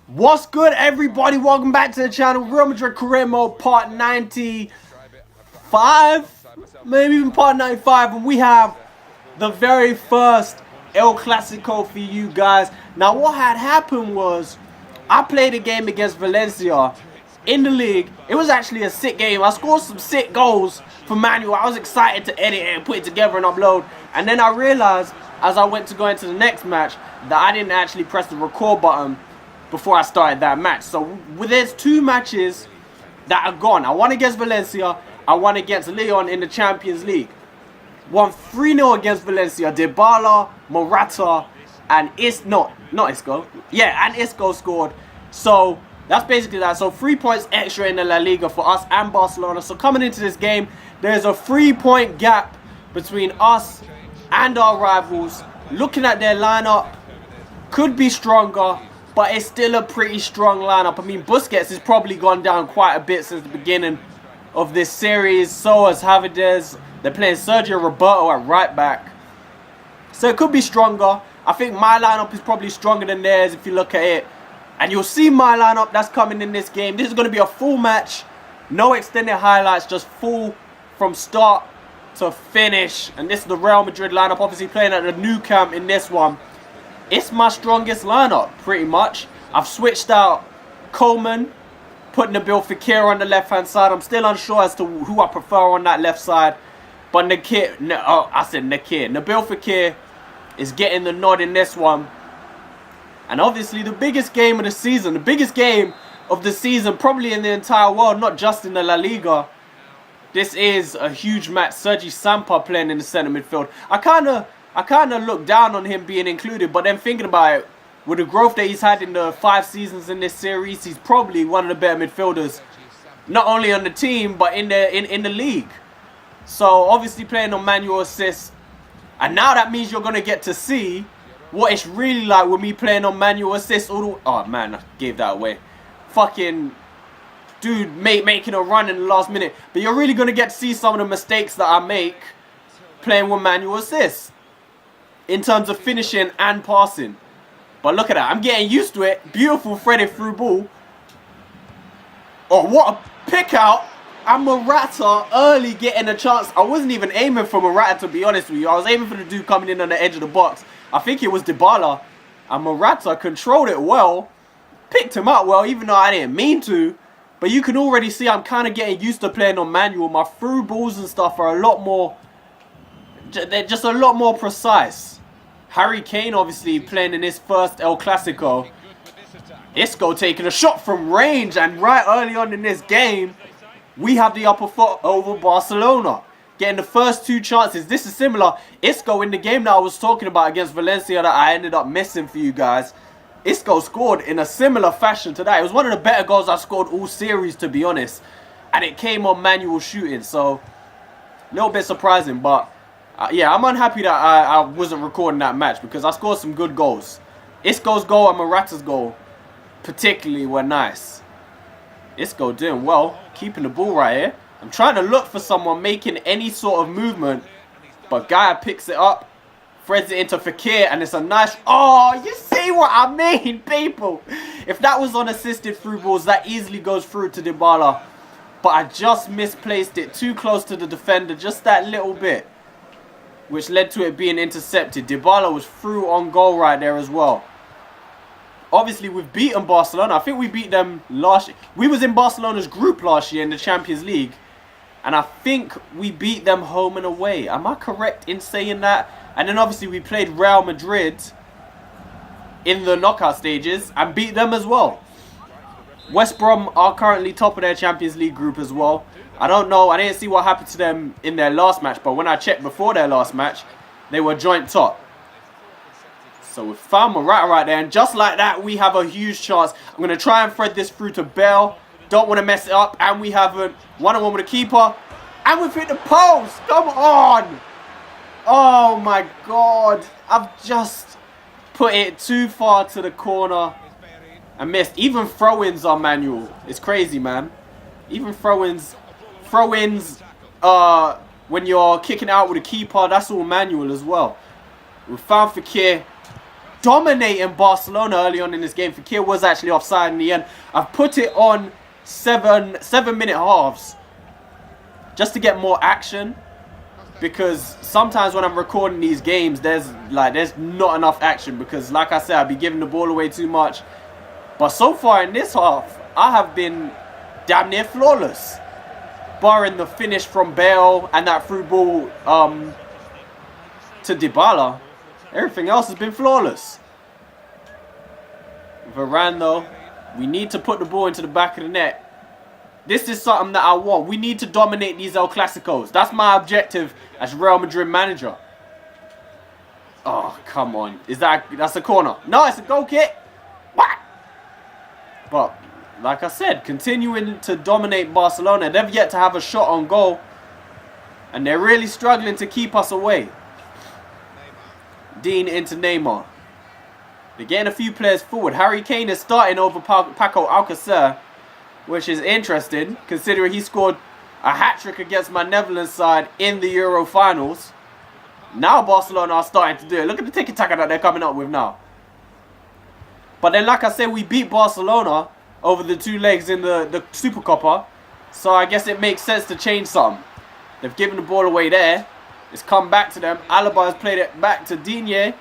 What's good, everybody? Welcome back to the channel. Real Madrid career mode part 95, maybe even part 95, and we have the very first El Clasico for you guys. Now, what had happened was I played a game against Valencia in the league. It was actually a sick game. I scored some sick goals for Manuel. I was excited to edit it and put it together and upload, and then I realized as I went to go into the next match that I didn't actually press the record button before I started that match. So there's two matches that are gone. I won against Valencia. I won against Lyon in the Champions League. Won 3-0 against Valencia. Dybala, Morata, and not Isco. Yeah, and Isco scored. So that's basically that. So 3 points extra in the La Liga for us and Barcelona. So coming into this game, there's a 3-point gap between us and our rivals. Looking at their lineup, could be stronger, but it's still a pretty strong lineup. I mean, Busquets has probably gone down quite a bit since the beginning of this series. So has Havertz. They're playing Sergio Roberto at right back. So it could be stronger. I think my lineup is probably stronger than theirs if you look at it. And you'll see my lineup that's coming in this game. This is going to be a full match. No extended highlights, just full from start to finish. And this is the Real Madrid lineup, obviously playing at the new camp in this one. It's my strongest lineup, pretty much. I've switched out Coleman, put Nabil Fekir on the left-hand side. I'm still unsure as to who I prefer on that left side. But Nabil Fekir is getting the nod in this one. And obviously the biggest game of the season, probably in the entire world, not just in the La Liga. This is a huge match. Sergi Sampa playing in the centre midfield. I kind of look down on him being included, but then thinking about it, with the growth that he's had in the 5 seasons in this series, he's probably one of the better midfielders, not only on the team but in the league. So obviously playing on manual assists, and now that means you're gonna get to see what it's really like with me playing on manual assists. Oh man, I gave that away. Fucking dude, making a run in the last minute. But you're really gonna get to see some of the mistakes that I make playing with manual assists in terms of finishing and passing. But look at that. I'm getting used to it. Beautiful threaded through ball. Oh, what a pick out. And Morata early getting a chance. I wasn't even aiming for Morata, to be honest with you. I was aiming for the dude coming in on the edge of the box. I think it was Dybala. And Morata controlled it well. Picked him up well, even though I didn't mean to. But you can already see I'm kind of getting used to playing on manual. My through balls and stuff are a lot more... They're just a lot more precise. Harry Kane obviously playing in his first El Clasico. Isco taking a shot from range, and right early on in this game, we have the upper foot over Barcelona. Getting the first 2 chances. This is similar. Isco in the game that I was talking about against Valencia that I ended up missing for you guys. Isco scored in a similar fashion to that. It was one of the better goals I scored all series, to be honest. And it came on manual shooting, so a little bit surprising, but... yeah, I'm unhappy that I wasn't recording that match because I scored some good goals. Isco's goal and Morata's goal particularly were nice. Isco doing well, keeping the ball right here. I'm trying to look for someone making any sort of movement, but Gaia picks it up, threads it into Fekir, and it's a nice... Oh, you see what I mean, people? If that was on assisted through balls, that easily goes through to Dybala. But I just misplaced it too close to the defender, just that little bit, which led to it being intercepted. Dybala was through on goal right there as well. Obviously, we've beaten Barcelona. I think we beat them last year. We was in Barcelona's group last year in the Champions League. And I think we beat them home and away. Am I correct in saying that? And then obviously we played Real Madrid in the knockout stages and beat them as well. West Brom are currently top of their Champions League group as well. I don't know. I didn't see what happened to them in their last match. But when I checked before their last match, they were joint top. So we found Morata right there. And just like that, we have a huge chance. I'm going to try and thread this through to Bale. Don't want to mess it up. And we have a one-on-one with the keeper. And we've hit the post. Come on. Oh, my God. I've just put it too far to the corner and missed. Even throw-ins are manual. It's crazy, man. Even throw-ins, when you're kicking out with a keeper, that's all manual as well. We found Fekir. dominating Barcelona early on in this game. Fekir was actually offside in the end. I've put it on 7-minute halves just to get more action, because sometimes when I'm recording these games, there's not enough action, because like I said, I'd be giving the ball away too much. But so far in this half, I have been damn near flawless, barring the finish from Bale and that through ball to Dybala. Everything else has been flawless. Varane though, we need to put the ball into the back of the net. This is something that I want. We need to dominate these El Clasicos. That's my objective as Real Madrid manager. Oh, come on. That's a corner? No, it's a goal kick. What? But, like I said, continuing to dominate Barcelona. They've yet to have a shot on goal. And they're really struggling to keep us away. Dean into Neymar. They're getting a few players forward. Harry Kane is starting over Paco Alcacer, which is interesting, considering he scored a hat-trick against my Netherlands side in the Euro finals. Now Barcelona are starting to do it. Look at the tiki-taka that they're coming up with now. But then, like I said, we beat Barcelona over the 2 legs in the Supercopa. So I guess it makes sense to change something. They've given the ball away there. It's come back to them. Alaba has played it back to Digne,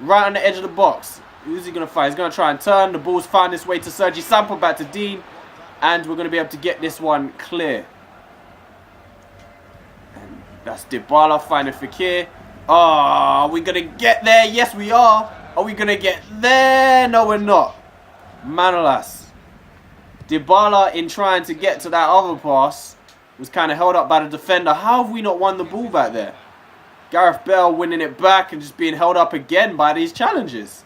right on the edge of the box. Who's he going to find? He's going to try and turn. The ball's found its way to Sergi Samper, back to Dean. And we're going to be able to get this one clear. And that's Dybala finding Fekir. Oh, are we going to get there? Yes, we are. Are we going to get there? No, we're not. Manolas. Dybala, in trying to get to that other pass, was kind of held up by the defender. How have we not won the ball back there? Gareth Bale winning it back and just being held up again by these challenges.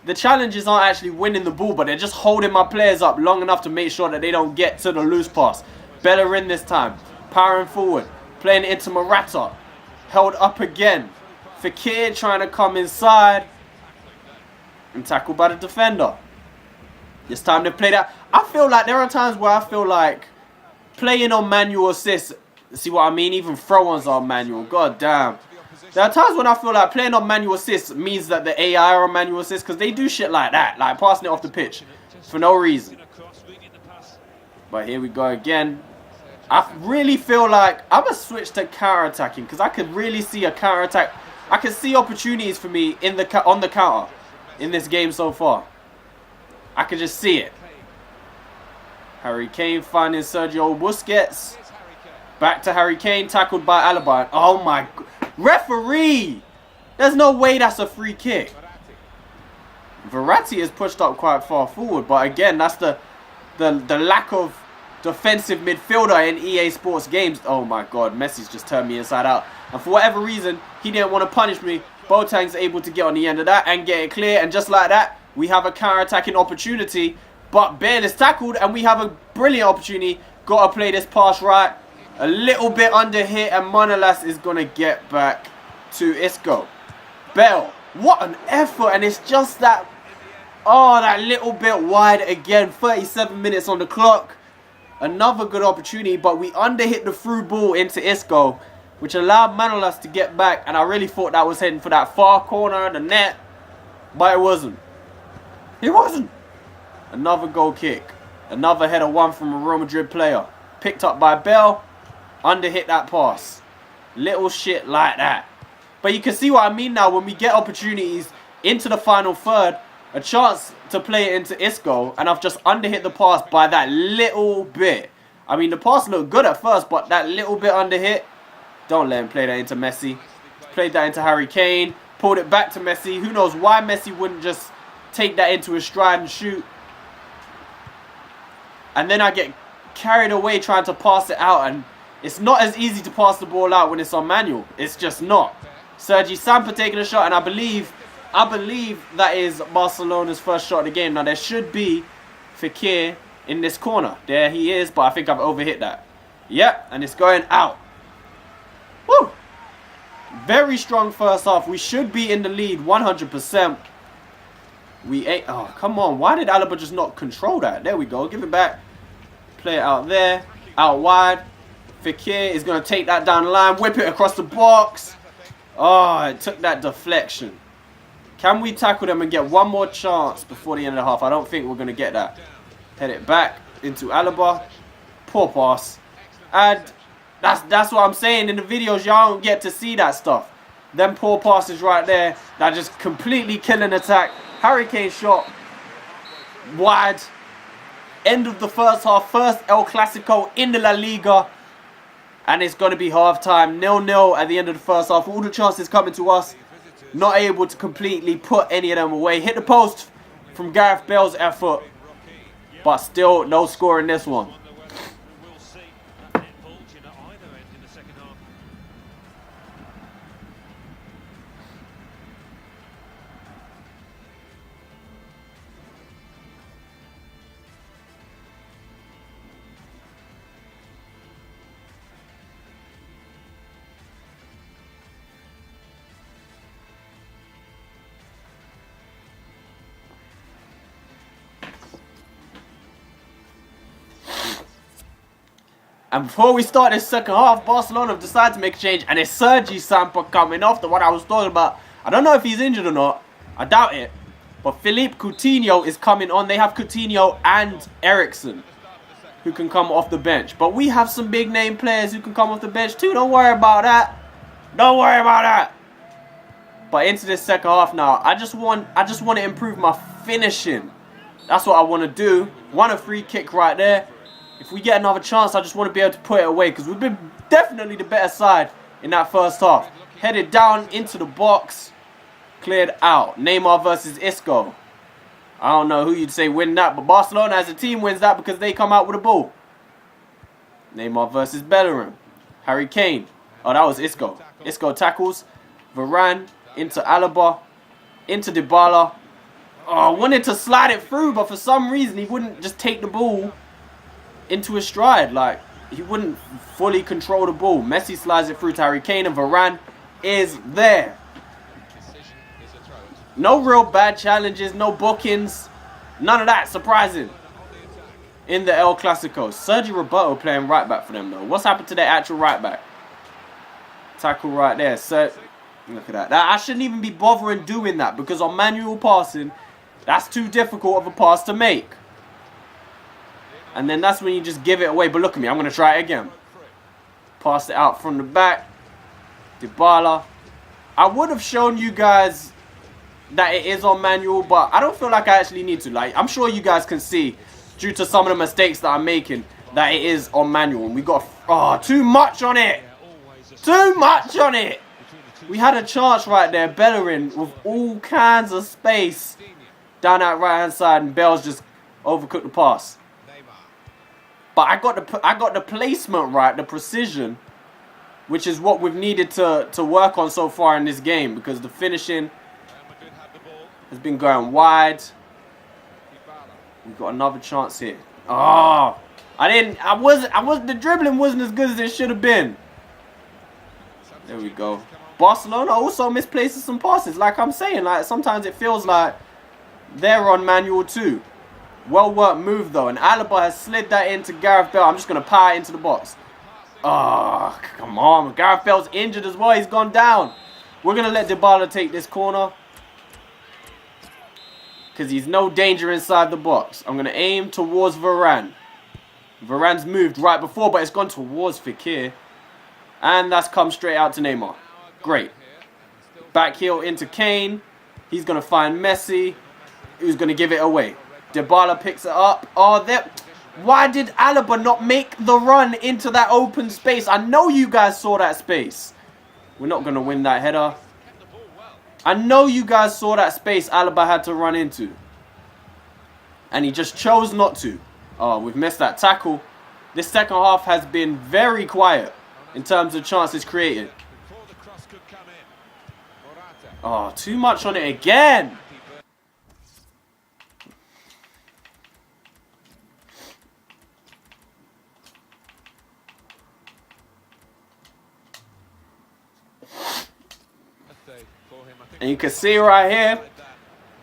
The challenges aren't actually winning the ball, but they're just holding my players up long enough to make sure that they don't get to the loose pass. Bellerin this time, powering forward, playing it into Morata. Held up again. Fekir trying to come inside and tackled by the defender. This time they play that. I feel like there are times where I feel like playing on manual assists, see what I mean? Even throw-ons are manual. God damn. There are times when I feel like playing on manual assists means that the AI are on manual assists, because they do shit like that, like passing it off the pitch for no reason. But here we go again. I really feel like I'm going to switch to counter-attacking, because I could really see a counter-attack. I can see opportunities for me on the counter in this game so far. I can just see it. Harry Kane finding Sergio Busquets. Back to Harry Kane, tackled by Alaba. Oh my... Referee! There's no way that's a free kick. Verratti is pushed up quite far forward, but again, that's the lack of defensive midfielder in EA Sports games. Oh my god, Messi's just turned me inside out. And for whatever reason, he didn't want to punish me. Boateng's able to get on the end of that and get it clear, and just like that, we have a counter-attacking opportunity. But Bale is tackled, and we have a brilliant opportunity. Got to play this pass right. A little bit under hit, and Manolas is going to get back to Isco. Bale, what an effort, and it's just that, oh, that little bit wide again. 37 minutes on the clock. Another good opportunity, but we underhit the through ball into Isco, which allowed Manolas to get back, and I really thought that was heading for that far corner of the net, but it wasn't. It wasn't. Another goal kick. Another header one from a Real Madrid player. Picked up by Bale. Underhit that pass. Little shit like that. But you can see what I mean now. When we get opportunities into the final third, a chance to play it into Isco, and I've just underhit the pass by that little bit. I mean, the pass looked good at first, but that little bit underhit, don't let him play that into Messi. Played that into Harry Kane. Pulled it back to Messi. Who knows why Messi wouldn't just take that into his stride and shoot. And then I get carried away trying to pass it out, and it's not as easy to pass the ball out when it's on manual. It's just not. Sergi Samper taking a shot, and I believe that is Barcelona's first shot of the game. Now there should be Fekir in this corner. There he is, but I think I've overhit that. Yep, and it's going out. Woo! Very strong first half. We should be in the lead 100%. We ain't. Oh, come on. Why did Alaba just not control that? There we go. Give it back. Play it out there. Out wide. Fekir is going to take that down the line. Whip it across the box. Oh, it took that deflection. Can we tackle them and get one more chance before the end of the half? I don't think we're going to get that. Head it back into Alaba. Poor pass. And that's what I'm saying in the videos. Y'all don't get to see that stuff. Them poor passes right there. That just completely kill an attack. Harry Kane shot. Wide. End of the first half. First El Clasico in the La Liga. And it's going to be half-time. 0-0 at the end of the first half. All the chances coming to us. Not able to completely put any of them away. Hit the post from Gareth Bale's effort. But still no score in this one. And before we start this second half, Barcelona have decided to make a change. And it's Sergi Samper coming off, the one I was talking about. I don't know if he's injured or not. I doubt it. But Philippe Coutinho is coming on. They have Coutinho and Eriksen who can come off the bench. But we have some big name players who can come off the bench too. Don't worry about that. Don't worry about that. But into this second half now, I just want to improve my finishing. That's what I want to do. Want a free kick right there. If we get another chance, I just want to be able to put it away. Because we've been definitely the better side in that first half. Headed down into the box. Cleared out. Neymar versus Isco. I don't know who you'd say win that. But Barcelona as a team wins that because they come out with a ball. Neymar versus Bellerin. Harry Kane. Oh, that was Isco. Isco tackles. Varane into Alaba. Into Dybala. Oh, I wanted to slide it through. But for some reason, he wouldn't just take the ball into his stride. Like, he wouldn't fully control the ball. Messi slides it through to Harry Kane, and Varane is there. No real bad challenges, no bookings, none of that. Surprising in the El Clasico. Sergi Roberto playing right back for them though. What's happened to their actual right back? Tackle right there. So look at that. I shouldn't even be bothering doing that because on manual passing, that's too difficult of a pass to make. And then that's when you just give it away. But look at me. I'm going to try it again. Pass it out from the back. Dybala. I would have shown you guys that it is on manual. But I don't feel like I actually need to. Like, I'm sure you guys can see, due to some of the mistakes that I'm making, that it is on manual. And we got too much on it. Too much on it. We had a chance right there. Bellerin with all kinds of space down that right-hand side. And Bale's just overcooked the pass. But I got the placement right, the precision, which is what we've needed to work on so far in this game because the finishing has been going wide. We've got another chance here. Oh, the dribbling wasn't as good as it should have been. There we go. Barcelona also misplaces some passes. Like I'm saying, like sometimes it feels like they're on manual too. Well worked move though, and Alaba has slid that into Gareth Bale. I'm just going to power it into the box. Oh, come on. Gareth Bale's injured as well. He's gone down. We're going to let Dybala take this corner because he's no danger inside the box. I'm going to aim towards Varane. Varane's moved right before, but it's gone towards Fekir. And that's come straight out to Neymar. Great. Back heel into Kane. He's going to find Messi, who's going to give it away. Dybala picks it up. Oh, why did Alaba not make the run into that open space? I know you guys saw that space. We're not going to win that header. I know you guys saw that space Alaba had to run into. And he just chose not to. Oh, we've missed that tackle. This second half has been very quiet in terms of chances created. Oh, too much on it again. And you can see right here,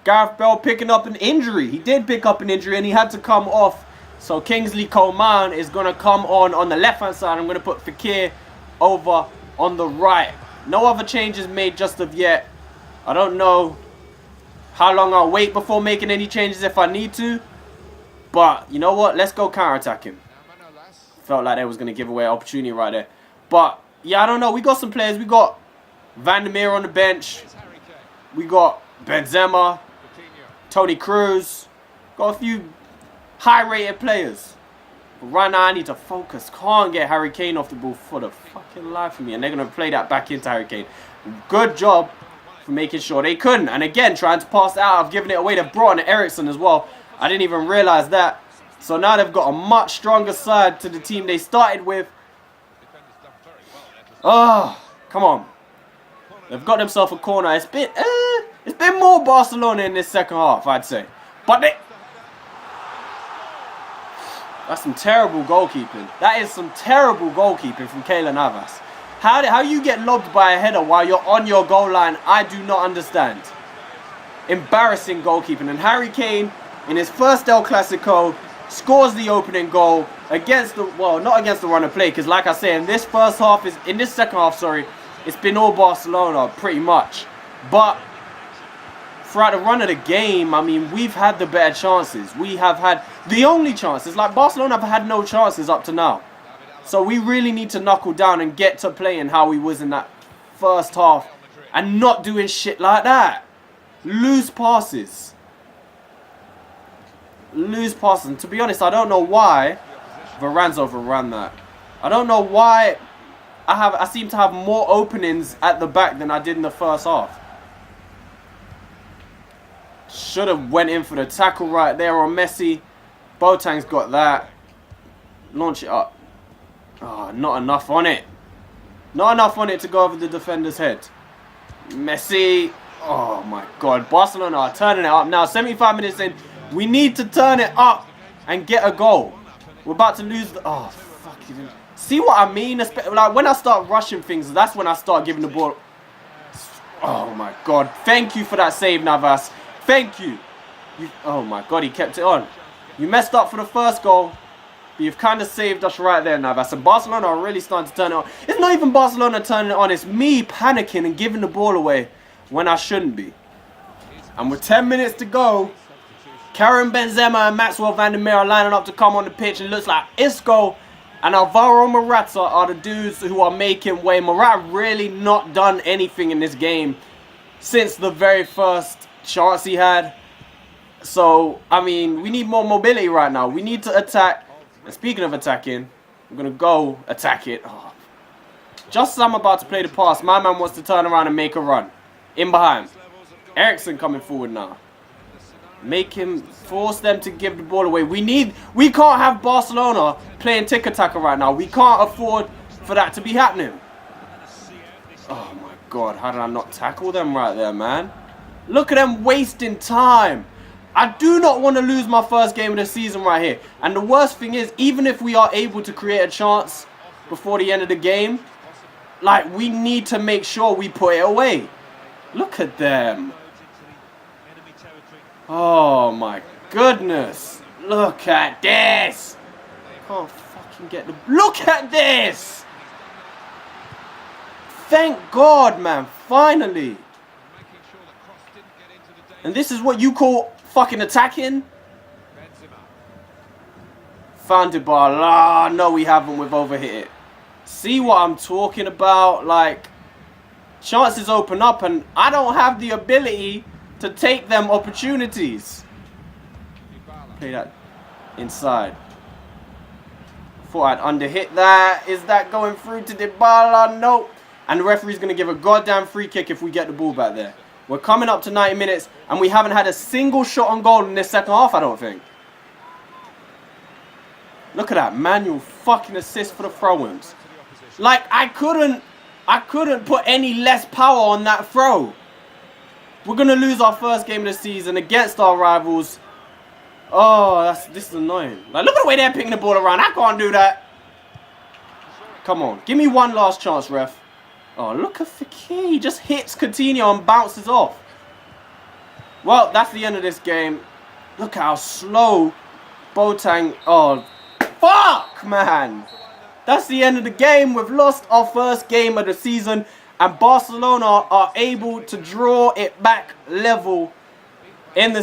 Gareth Bale picking up an injury. He did pick up an injury and he had to come off. So Kingsley Coman is going to come on the left-hand side. I'm going to put Fekir over on the right. No other changes made just of yet. I don't know how long I'll wait before making any changes if I need to. But you know what? Let's go counter-attacking. Felt like they was going to give away an opportunity right there. But yeah, I don't know. We got some players. We got Van der Meer on the bench. We got Benzema, Toni Kroos. Got a few high-rated players. But right now, I need to focus. Can't get Harry Kane off the ball for the fucking life of me. And they're going to play that back into Harry Kane. Good job for making sure they couldn't. And again, trying to pass it out. I've given it away to Broughton and Ericsson as well. I didn't even realize that. So now they've got a much stronger side to the team they started with. Oh, come on. They've got themselves a corner. It's been more Barcelona in this second half, I'd say. But that's some terrible goalkeeping. That is some terrible goalkeeping from Keylor Navas. How you get lobbed by a header while you're on your goal line, I do not understand. Embarrassing goalkeeping. And Harry Kane, in his first El Clasico, scores the opening goal against the, well, not against the run of play, because like I say, in this second half, it's been all Barcelona pretty much. But throughout the run of the game, I mean, we've had the better chances. We have had the only chances. Like, Barcelona have had no chances up to now. So we really need to knuckle down and get to playing how we was in that first half and not doing shit like that. Loose passes. Loose passes. And to be honest, I don't know why Varane's overrun that. I don't know why I seem to have more openings at the back than I did in the first half. Should have went in for the tackle right there on Messi. Boateng's got that. Launch it up. Oh, not enough on it. Not enough on it to go over the defender's head. Messi. Oh my God. Barcelona are turning it up now. 75 minutes in. We need to turn it up and get a goal. We're about to lose the... Oh, fuck you. See what I mean? Like, when I start rushing things, that's when I start giving the ball... Oh my God. Thank you for that save, Navas. Thank you. Oh my God, he kept it on. You messed up for the first goal, but you've kind of saved us right there, Navas. And Barcelona are really starting to turn it on. It's not even Barcelona turning it on. It's me panicking and giving the ball away when I shouldn't be. And with 10 minutes to go, Karim Benzema and Maxwell Van der Meer are lining up to come on the pitch. And it looks like Isco and Alvaro Morata are the dudes who are making way. Morata really not done anything in this game since the very first chance he had. So, I mean, we need more mobility right now. We need to attack. And speaking of attacking, I'm going to go attack it. Oh. Just as I'm about to play the pass, my man wants to turn around and make a run. In behind. Ericsson coming forward now. Make him, force them to give the ball away. We can't have Barcelona playing tiki-taka right now. We can't afford for that to be happening. Oh my God, how did I not tackle them right there, man? Look at them wasting time. I do not want to lose my first game of the season right here. And the worst thing is, even if we are able to create a chance before the end of the game, like, we need to make sure we put it away. Look at them. Oh my goodness. Look at this. Can't fucking get the... Look at this. Thank God, man. Finally. And this is what you call fucking attacking? Found it, bar. No, we haven't. We've overhit it. See what I'm talking about? Like, chances open up and I don't have the ability to take them opportunities. Play that inside. Thought I'd underhit that. Is that going through to Dybala? Nope. And the referee's going to give a goddamn free kick if we get the ball back there. We're coming up to 90 minutes and we haven't had a single shot on goal in this second half, I don't think. Look at that manual fucking assist for the throw-ins. Like, I couldn't put any less power on that throw. We're going to lose our first game of the season against our rivals. Oh, this is annoying. Like, look at the way they're picking the ball around. I can't do that. Come on. Give me one last chance, ref. Oh, look at Fekir. He just hits Coutinho and bounces off. Well, that's the end of this game. Look how slow Boateng... Oh, fuck, man. That's the end of the game. We've lost our first game of the season. And Barcelona are able to draw it back level in the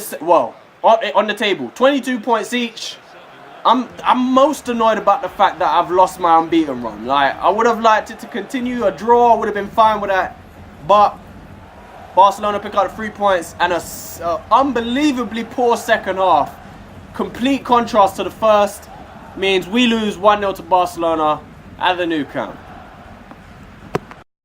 on the table, 22 points each. I'm most annoyed about the fact that I've lost my unbeaten run. Like, I would have liked it to continue. A draw would have been fine with that, but Barcelona pick up the 3 points and a unbelievably poor second half. Complete contrast to the first means we lose 1-0 to Barcelona at the Nou Camp.